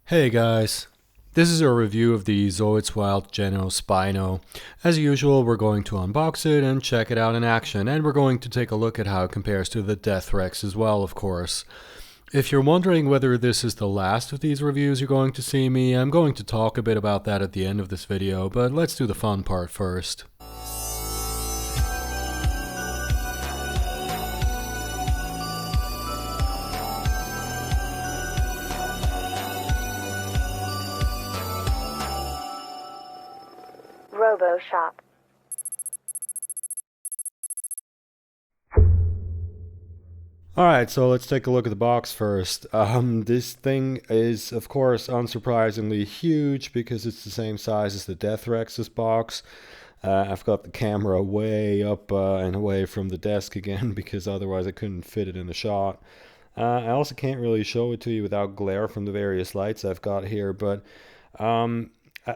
Hey guys, this is a review of the Zoids Wild Geno Spino. As usual, we're going to unbox it and check it out in action, and we're going to take a look at how it compares to the Death Rex as well, of course. If you're wondering whether this is the last of these reviews you're going to see me, I'm going to talk a bit about that at the end of this video, but let's do the fun part first. Shop. Alright, so let's take a look at the box first. This thing is, of course, unsurprisingly huge because it's the same size as the Death Rex's box. I've got the camera way up and away from the desk again because otherwise I couldn't fit it in the shot. I also can't really show it to you without glare from the various lights I've got here, but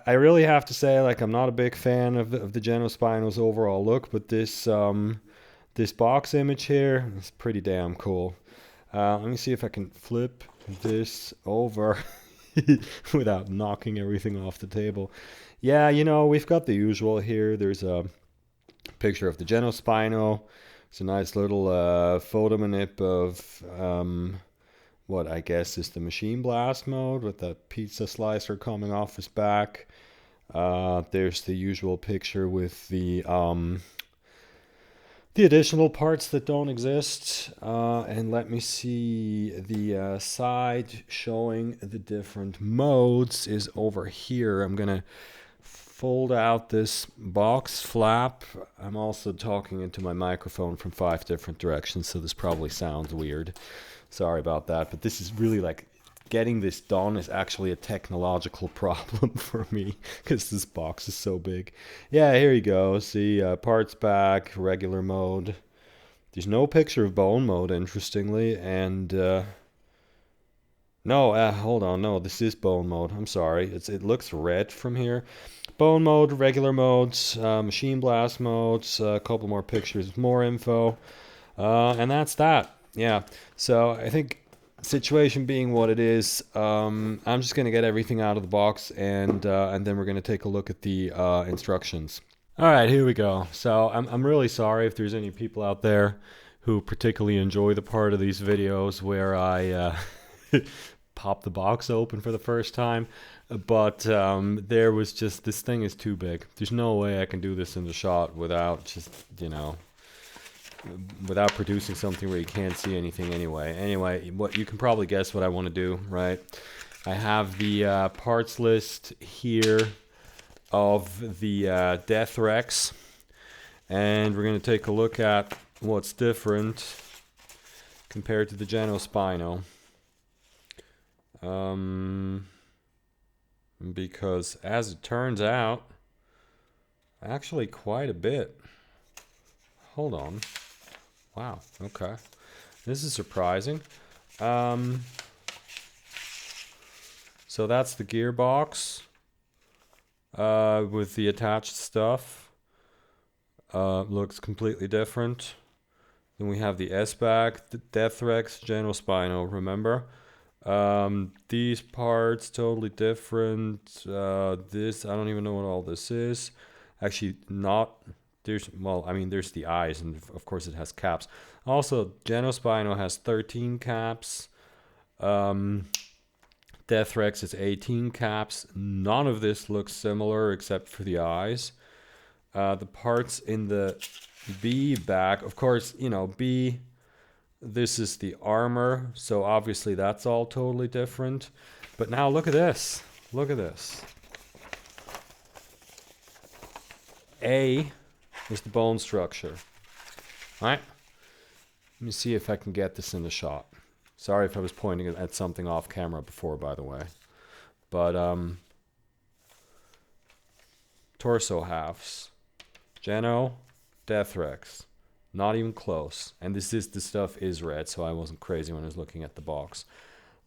I really have to say, like, I'm not a big fan of the Geno Spino's overall look, but this box image here is pretty damn cool. Let me see if I can flip this over without knocking everything off the table. Yeah, you know, we've got the usual here. There's a picture of the Geno Spino. It's a nice little photo manip of what I guess is the machine blast mode with the pizza slicer coming off his back. There's the usual picture with the additional parts that don't exist. And let me see, the side showing the different modes is over here. I'm gonna fold out this box flap. I'm also talking into my microphone from 5 different directions, so this probably sounds weird. Sorry about that, but this is really, like, getting this done is actually a technological problem for me because this box is so big. Yeah, here you go. See, parts back, regular mode. There's no picture of bone mode, interestingly, and no, hold on, no, this is bone mode. I'm sorry, it looks red from here. Bone mode, regular modes, machine blast modes, a couple more pictures, more info, and that's that. Yeah, so I think situation being what it is, I'm just going to get everything out of the box and then we're going to take a look at the instructions. All right, here we go. So I'm really sorry if there's any people out there who particularly enjoy the part of these videos where I pop the box open for the first time, but there was just, this thing is too big. There's no way I can do this in the shot without just, you know, without producing something where you can't see anything anyway. Anyway, what you can probably guess what I want to do, right? I have the parts list here of the Death Rex, and we're going to take a look at what's different compared to the Geno Spino. Because as it turns out, actually quite a bit. Hold on. Wow, okay. This is surprising. So that's the gearbox with the attached stuff. Looks completely different. Then we have the S-Back, the Death Rex, Geno Spino, remember? These parts, totally different. This, I don't even know what all this is. Actually, not... There's, well, I mean, there's the eyes, and of course it has caps. Also, Geno Spino has 13 caps. Death Rex is 18 caps. None of this looks similar except for the eyes. The parts in the B back, of course, you know, B, this is the Armour, so obviously that's all totally different. But now look at this. Look at this. A is the bone structure. All right, let me see if I can get this in the shot. Sorry if I was pointing at something off camera before, by the way. But torso halves. Geno, Death Rex. Not even close. And this stuff is red, so I wasn't crazy when I was looking at the box.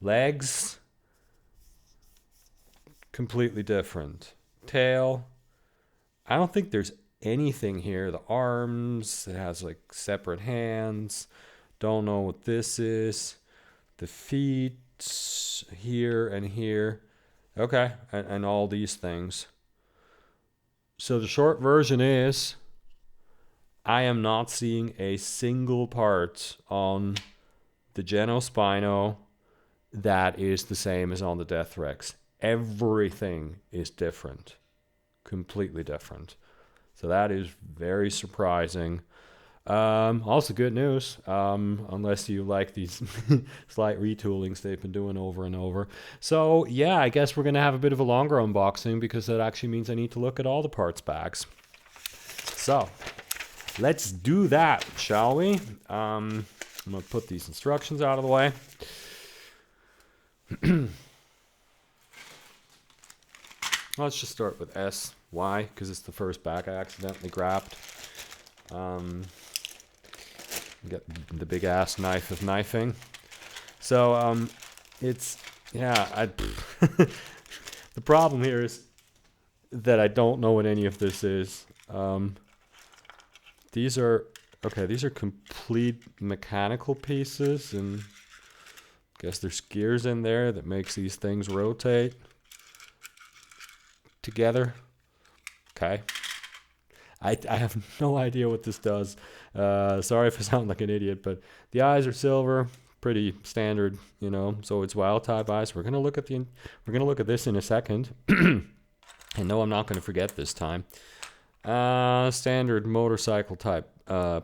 Legs, completely different. Tail, I don't think there's anything here. The arms, it has like separate hands. Don't know what this is. The feet here and here. Okay, and all these things. So the short version is I am not seeing a single part on the Geno Spino that is the same as on the Death Rex. Everything is different, completely different. So that is very surprising. Also good news, unless you like these slight retoolings they've been doing over and over. So yeah, I guess we're going to have a bit of a longer unboxing because that actually means I need to look at all the parts bags. So let's do that, shall we? I'm going to put these instructions out of the way. Let's just start with S. Why? Because it's the first bag I accidentally grabbed. Get the big ass knife of knifing. So it's, yeah, the problem here is that I don't know what any of this is. These are complete mechanical pieces, and I guess there's gears in there that makes these things rotate together. Okay. I have no idea what this does. Sorry if I sound like an idiot, but the eyes are silver, pretty standard, you know. So it's wild type eyes. We're gonna look at this in a second. And no, I'm not gonna forget this time. Standard motorcycle type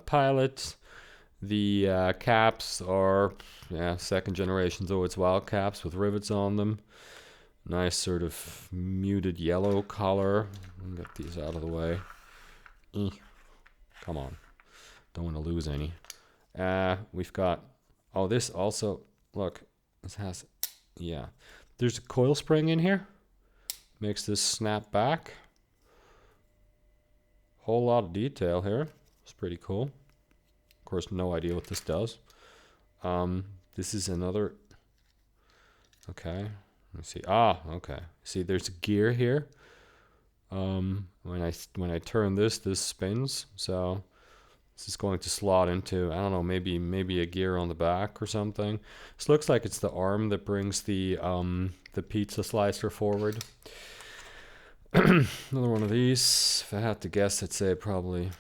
pilot. The caps are second generation Zoids wild caps with rivets on them. Nice sort of muted yellow color. Get these out of the way. Come on, don't want to lose any. We've got, oh, this also, look, this has, there's a coil spring in here, makes this snap back. Whole lot of detail here. It's pretty cool. Of course, no idea what this does. This is another, okay, let me see. Okay, see, there's a gear here. When I turn this spins, so this is going to slot into, I don't know, maybe a gear on the back or something. This looks like it's the arm that brings the pizza slicer forward. Another one of these. If I had to guess, I'd say probably,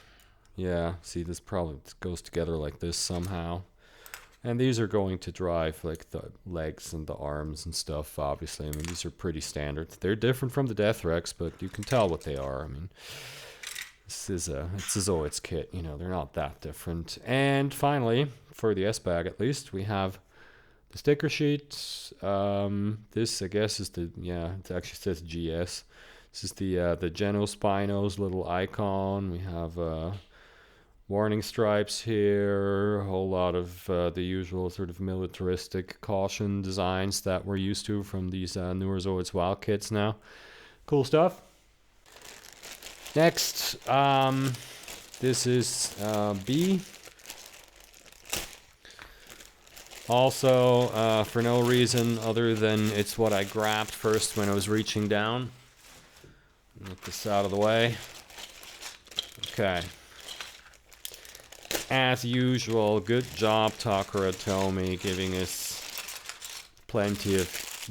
see, this probably goes together like this somehow. And these are going to drive like the legs and the arms and stuff, obviously. I mean, these are pretty standard. They're different from the Death Rex, but you can tell what they are. I mean, it's a Zoids kit, you know, they're not that different. And finally, for the S-Bag at least, we have the sticker sheet. This, I guess, is the, it actually says GS. This is the Geno Spino's little icon. We have warning stripes here, a whole lot of the usual sort of militaristic caution designs that we're used to from these newer Zoids Wild kits now. Cool stuff. Next, this is B. Also, for no reason other than it's what I grabbed first when I was reaching down. Get this out of the way. Okay. As usual, good job, Takara Tomy, giving us plenty of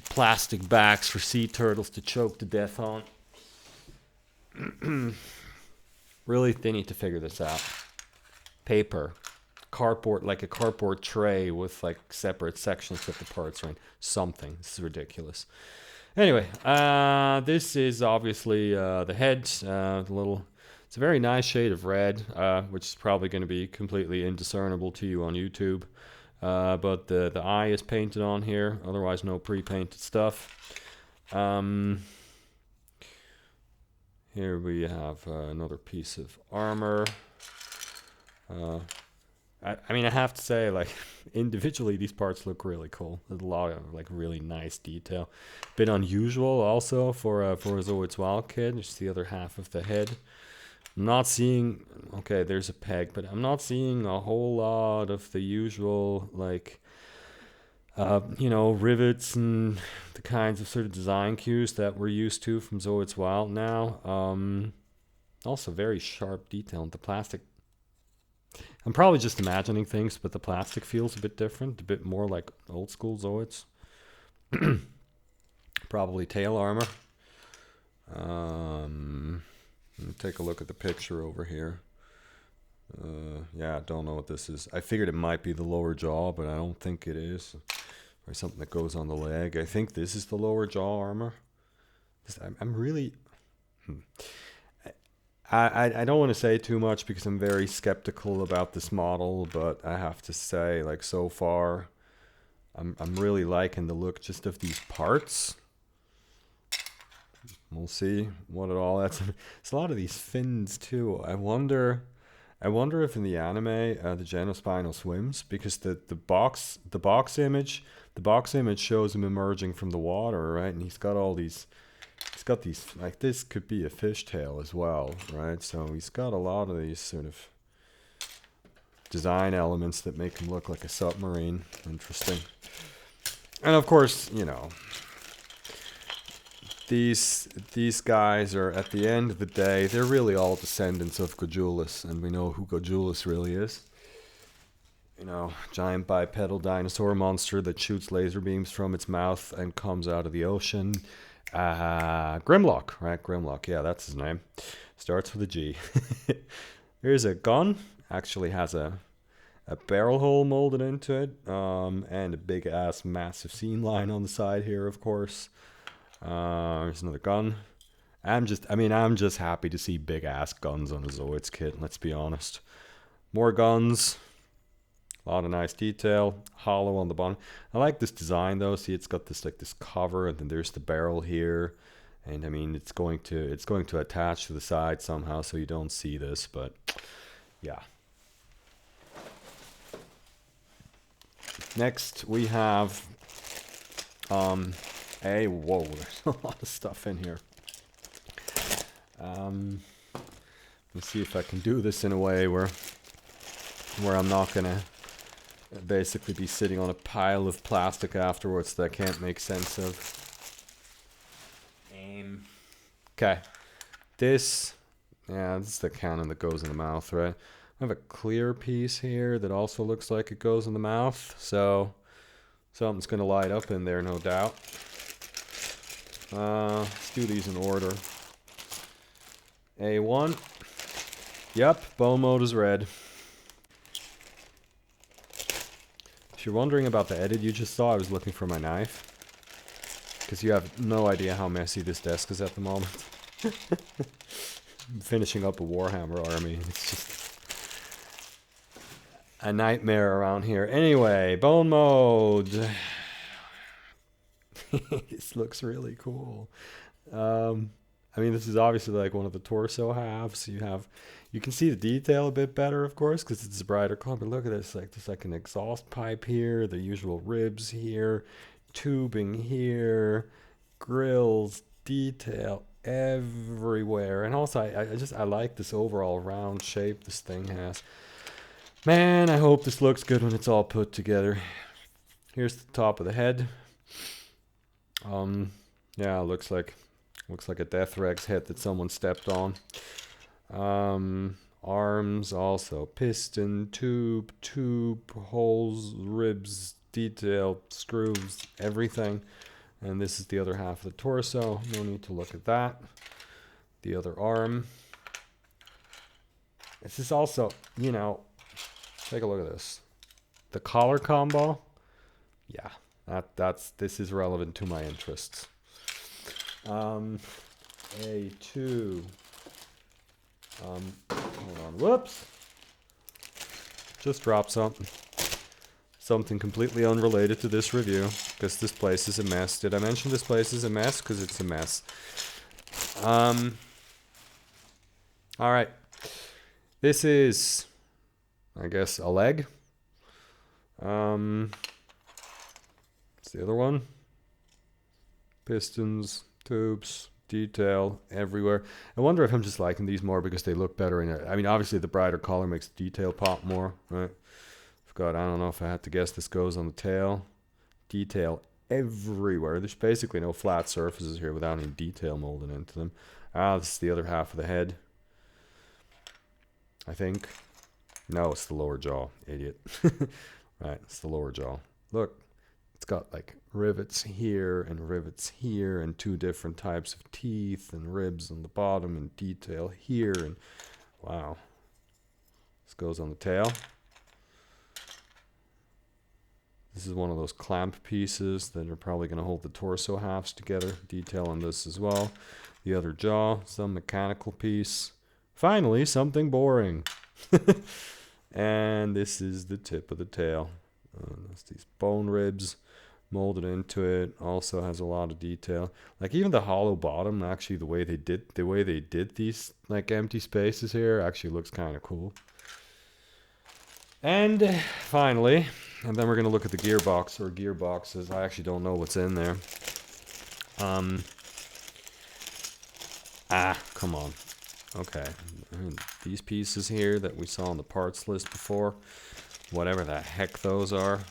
plastic bags for sea turtles to choke to death on. Really, they need to figure this out. Paper, cardboard, like a cardboard tray with like separate sections with the parts, right? Something. This is ridiculous. Anyway, this is obviously the head, the little. It's a very nice shade of red, which is probably going to be completely indiscernible to you on YouTube. But the eye is painted on here, otherwise no pre-painted stuff. Here we have another piece of armor. I mean, I have to say, like, individually, these parts look really cool. There's a lot of, like, really nice detail. Bit unusual, also, for a Zoids Wild kit. Just the other half of the head. I'm not seeing, okay, there's a peg, but I'm not seeing a whole lot of the usual, like, rivets and the kinds of sort of design cues that we're used to from Zoids Wild now. Also very sharp detail in the plastic. I'm probably just imagining things, but the plastic feels a bit different, a bit more like old school Zoids. Probably tail armor. Let me take a look at the picture over here. Yeah, I don't know what this is. I figured it might be the lower jaw, but I don't think it is. Or something that goes on the leg. I think this is the lower jaw armor. I'm really... I don't want to say too much because I'm very skeptical about this model, but I have to say, like, so far, I'm really liking the look just of these parts. We'll see what it all... It's a lot of these fins, too. I wonder if in the anime the Geno Spino swims, because the box image shows him emerging from the water, right? And he's got these, like, this could be a fishtail as well, right? So he's got a lot of these sort of design elements that make him look like a submarine. Interesting. And of course, you know, these guys are, at the end of the day, they're really all descendants of Gojulus, and we know who Gojulus really is. You know, giant bipedal dinosaur monster that shoots laser beams from its mouth and comes out of the ocean. Grimlock, right? Grimlock, yeah, that's his name. Starts with a G. Here's a gun. Actually has a barrel hole molded into it, and a big ass massive seam line on the side here, of course. There's another gun. I'm just happy to see big ass guns on a Zoids kit, let's be honest. More guns. A lot of nice detail. Hollow on the bottom. I like this design though. See, it's got this, like, this cover, and then there's the barrel here. And I mean, it's going to attach to the side somehow, so you don't see this, but yeah. Next we have whoa, there's a lot of stuff in here. Let's see if I can do this in a way where I'm not gonna basically be sitting on a pile of plastic afterwards that I can't make sense of. Okay, this is the cannon that goes in the mouth, right? I have a clear piece here that also looks like it goes in the mouth, so something's gonna light up in there, no doubt. Let's do these in order. A1. Yep, bone mode is red. If you're wondering about the edit you just saw, I was looking for my knife. Because you have no idea how messy this desk is at the moment. I'm finishing up a Warhammer army. It's just a nightmare around here. Anyway, bone mode. This looks really cool. I mean, this is obviously like one of the torso halves. You can see the detail a bit better, of course, because it's a brighter color. But look at this, like there's like an exhaust pipe here, the usual ribs here, tubing here, grills, detail everywhere. And also, I like this overall round shape this thing has. Man, I hope this looks good when it's all put together. Here's the top of the head. Yeah, looks like a Death Rex head that someone stepped on. Arms also, piston, tube, holes, ribs, detail, screws, everything. And this is the other half of the torso. No need to look at that. The other arm. This is also, you know, take a look at this. The collar combo. Yeah, this is relevant to my interests. A2. Hold on. Whoops. Just dropped something. Something completely unrelated to this review, because this place is a mess. Did I mention this place is a mess? Because it's a mess. Alright. This is, I guess, a leg. What's the other one? Pistons, tubes, detail everywhere. I wonder if I'm just liking these more because they look better in it. I mean, obviously the brighter color makes the detail pop more, right? I don't know if I had to guess, this goes on the tail. Detail everywhere. There's basically no flat surfaces here without any detail molded into them. This is the other half of the head, I think. No, it's the lower jaw, idiot. Right, it's the lower jaw. Look, it's got like rivets here and rivets here, and 2 different types of teeth and ribs on the bottom, and detail here. And wow, this goes on the tail. This is one of those clamp pieces that are probably going to hold the torso halves together. Detail on this as well. The other jaw, some mechanical piece. Finally, something boring. And this is the tip of the tail. That's these bone ribs molded into it. Also has a lot of detail. Like even the hollow bottom, actually the way they did these like empty spaces here actually looks kind of cool. And finally, and then we're going to look at the gearbox or gearboxes. I actually don't know what's in there. Come on. Okay. These pieces here that we saw on the parts list before. Whatever the heck those are.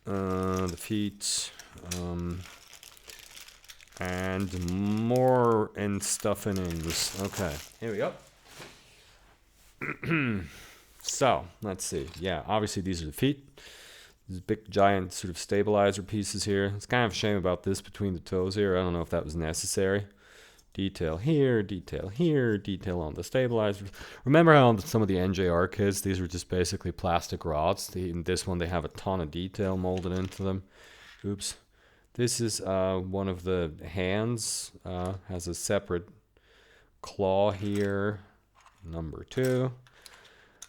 The feet. And more and stuff in English. Okay. Here we go. So, let's see. Yeah, obviously these are the feet. These big, giant sort of stabilizer pieces here. It's kind of a shame about this between the toes here. I don't know if that was necessary. Detail here, detail here, detail on the stabilizers. Remember how on some of the NJR kits, these were just basically plastic rods. In this one, they have a ton of detail molded into them. Oops. This is one of the hands. Has a separate claw here. Number 2.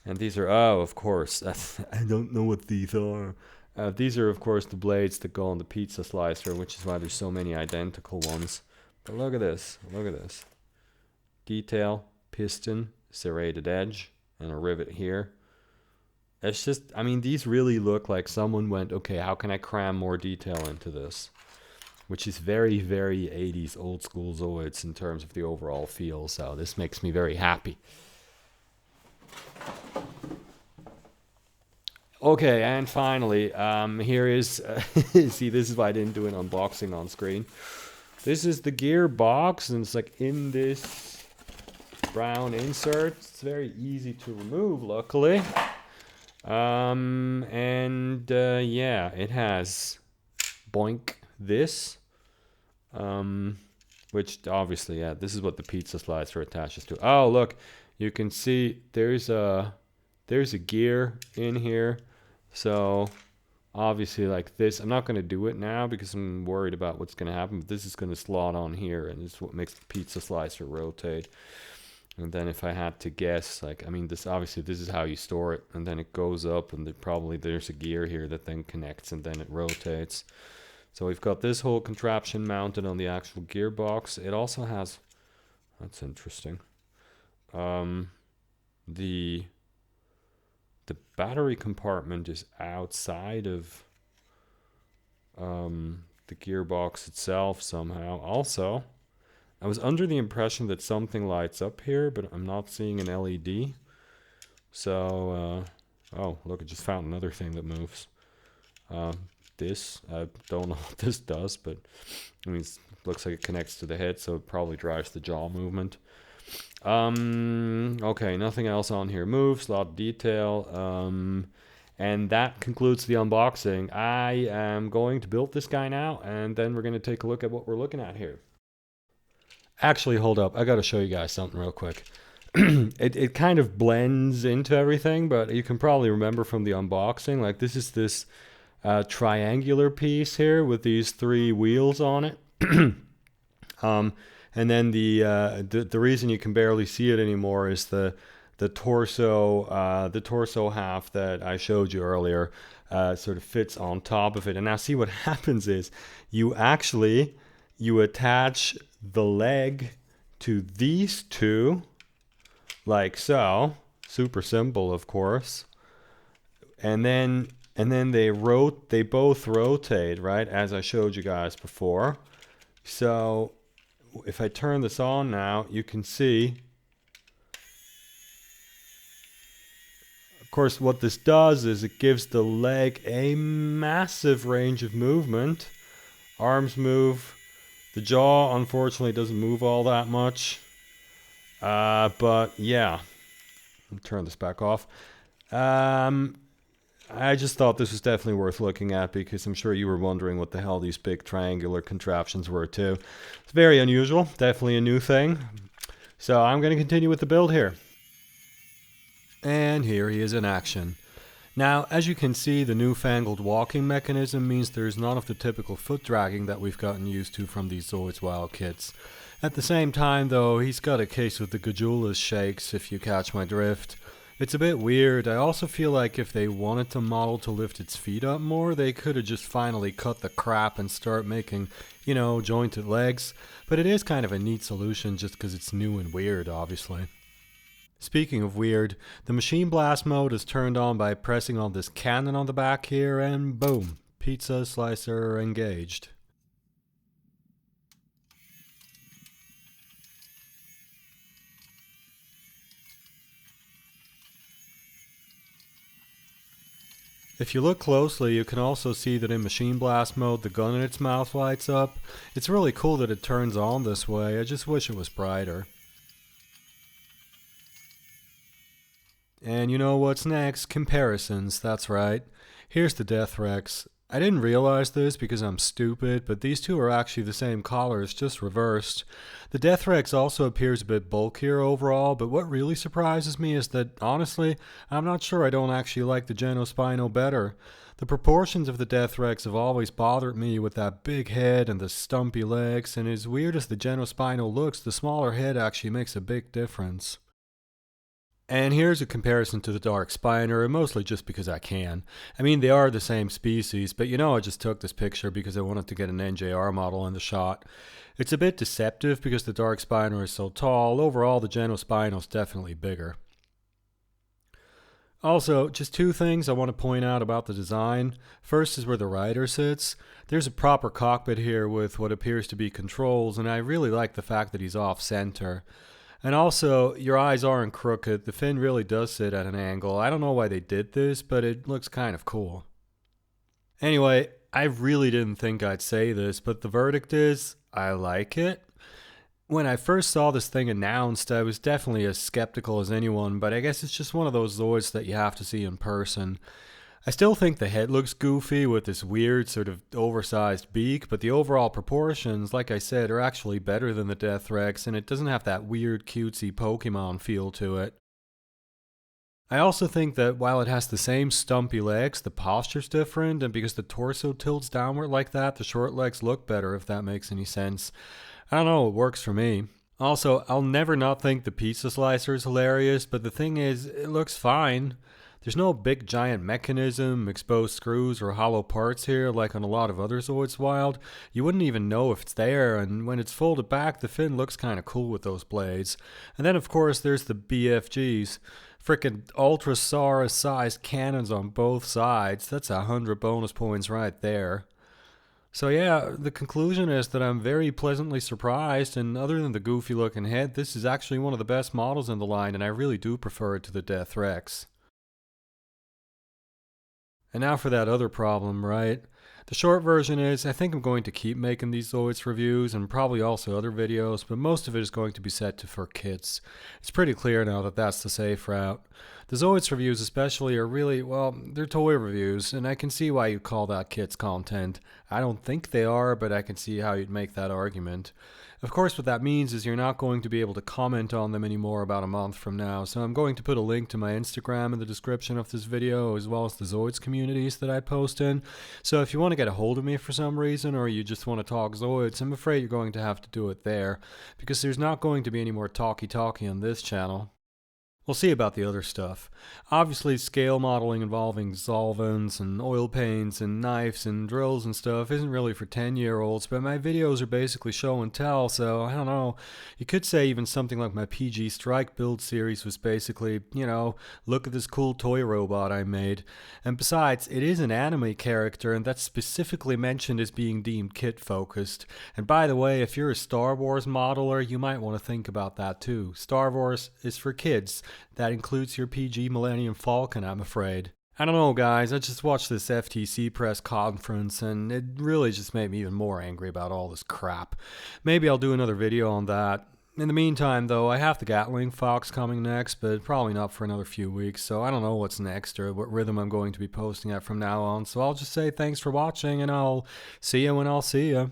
And these are, oh, of course, I don't know what these are. These are, of course, the blades that go on the pizza slicer, which is why there's so many identical ones. But look at this, look at this. Detail, piston, serrated edge, and a rivet here. It's just, I mean, these really look like someone went, okay, how can I cram more detail into this? Which is very, very 80s old school Zoids in terms of the overall feel, so this makes me very happy. Okay, and finally, here is, see, this is why I didn't do an unboxing on screen. This is the Gearbox, and it's like in this brown insert. It's very easy to remove, luckily. Yeah, it has, boink, this. Which obviously, yeah, this is what the pizza slicer attaches to. Oh, look, you can see there's a gear in here. So obviously like this, I'm not going to do it now because I'm worried about what's going to happen, but this is going to slot on here, and this is what makes the pizza slicer rotate. And then if I had to guess, like, I mean, this obviously this is how you store it, and then it goes up, and there's a gear here that then connects, and then it rotates. So we've got this whole contraption mounted on the actual gearbox. It also has, that's interesting, the battery compartment is outside of the gearbox itself somehow. Also, I was under the impression that something lights up here, but I'm not seeing an LED. So, oh, look, I just found another thing that moves. This, I don't know what this does, but I mean, it looks like it connects to the head, so it probably drives the jaw movement. Okay, nothing else on here moves, a lot of detail. And that concludes the unboxing. I am going to build this guy now, and then we're going to take a look at what we're looking at here. Actually, hold up. I got to show you guys something real quick. It kind of blends into everything, but you can probably remember from the unboxing, like this is this triangular piece here with these 3 wheels on it. And then the reason you can barely see it anymore is the torso half that I showed you earlier sort of fits on top of it. And now see what happens is you attach the leg to these 2 like so, super simple, of course. And then they both rotate, right, as I showed you guys before. So if I turn this on now, you can see, of course, what this does is it gives the leg a massive range of movement. Arms move. The jaw, unfortunately, doesn't move all that much. But yeah, I'll turn this back off. I just thought this was definitely worth looking at because I'm sure you were wondering what the hell these big triangular contraptions were too. It's very unusual, definitely a new thing. So I'm going to continue with the build here. And here he is in action. Now, as you can see, the newfangled walking mechanism means there's none of the typical foot dragging that we've gotten used to from these Zoids Wild kits. At the same time, though, he's got a case of the Gajula's shakes, if you catch my drift. It's a bit weird. I also feel like if they wanted the model to lift its feet up more, they could have just finally cut the crap and start making, jointed legs. But it is kind of a neat solution just because it's new and weird, obviously. Speaking of weird, the machine blast mode is turned on by pressing on this cannon on the back here, and boom, pizza slicer engaged. If you look closely, you can also see that in machine blast mode, the gun in its mouth lights up. It's really cool that it turns on this way. I just wish it was brighter. And you know what's next? Comparisons, that's right. Here's the Death Rex. I didn't realize this because I'm stupid, but these two are actually the same colors, just reversed. The Death Rex also appears a bit bulkier overall, but what really surprises me is that, honestly, I'm not sure I don't actually like the Geno Spino better. The proportions of the Death Rex have always bothered me with that big head and the stumpy legs, and as weird as the Geno Spino looks, the smaller head actually makes a big difference. And here's a comparison to the Dark Spiner, mostly just because I can. I mean, they are the same species, but I just took this picture because I wanted to get an NJR model in the shot. It's a bit deceptive because the Dark Spiner is so tall. Overall, the Geno Spino is definitely bigger. Also, just two things I want to point out about the design. First is where the rider sits. There's a proper cockpit here with what appears to be controls, and I really like the fact that he's off-center. And also, your eyes aren't crooked. The fin really does sit at an angle. I don't know why they did this, but it looks kind of cool. Anyway, I really didn't think I'd say this, but the verdict is, I like it. When I first saw this thing announced, I was definitely as skeptical as anyone, but I guess it's just one of those Zoids that you have to see in person. I still think the head looks goofy with this weird sort of oversized beak, but the overall proportions, like I said, are actually better than the Death Rex, and it doesn't have that weird cutesy Pokemon feel to it. I also think that while it has the same stumpy legs, the posture's different, and because the torso tilts downward like that, the short legs look better, if that makes any sense. I don't know, it works for me. Also, I'll never not think the pizza slicer is hilarious, but the thing is, it looks fine. There's no big giant mechanism, exposed screws, or hollow parts here like on a lot of other Zoids Wild. You wouldn't even know if it's there, and when it's folded back, the fin looks kinda cool with those blades. And then of course there's the BFGs. Frickin' Ultrasaurus sized cannons on both sides. That's 100 bonus points right there. So yeah, the conclusion is that I'm very pleasantly surprised, and other than the goofy looking head, this is actually one of the best models in the line, and I really do prefer it to the Death Rex. And now for that other problem, right? The short version is, I think I'm going to keep making these Zoids reviews and probably also other videos, but most of it is going to be set to for kids. It's pretty clear now that that's the safe route. The Zoids reviews especially are really, well, they're toy reviews, and I can see why you call that kids content. I don't think they are, but I can see how you'd make that argument. Of course, what that means is you're not going to be able to comment on them anymore about a month from now, so I'm going to put a link to my Instagram in the description of this video, as well as the Zoids communities that I post in. So if you want to get a hold of me for some reason, or you just want to talk Zoids, I'm afraid you're going to have to do it there, because there's not going to be any more talky-talky on this channel. We'll see about the other stuff. Obviously, scale modeling involving solvents and oil paints and knives and drills and stuff isn't really for 10-year-olds, but my videos are basically show and tell, so I don't know. You could say even something like my PG Strike build series was basically, look at this cool toy robot I made. And besides, it is an anime character, and that's specifically mentioned as being deemed kid-focused. And by the way, if you're a Star Wars modeler, you might want to think about that too. Star Wars is for kids. That includes your PG Millennium Falcon, I'm afraid. I don't know, guys. I just watched this FTC press conference, and it really just made me even more angry about all this crap. Maybe I'll do another video on that. In the meantime, though, I have the Gatling Fox coming next, but probably not for another few weeks, so I don't know what's next or what rhythm I'm going to be posting at from now on. So I'll just say thanks for watching, and I'll see you when I'll see you.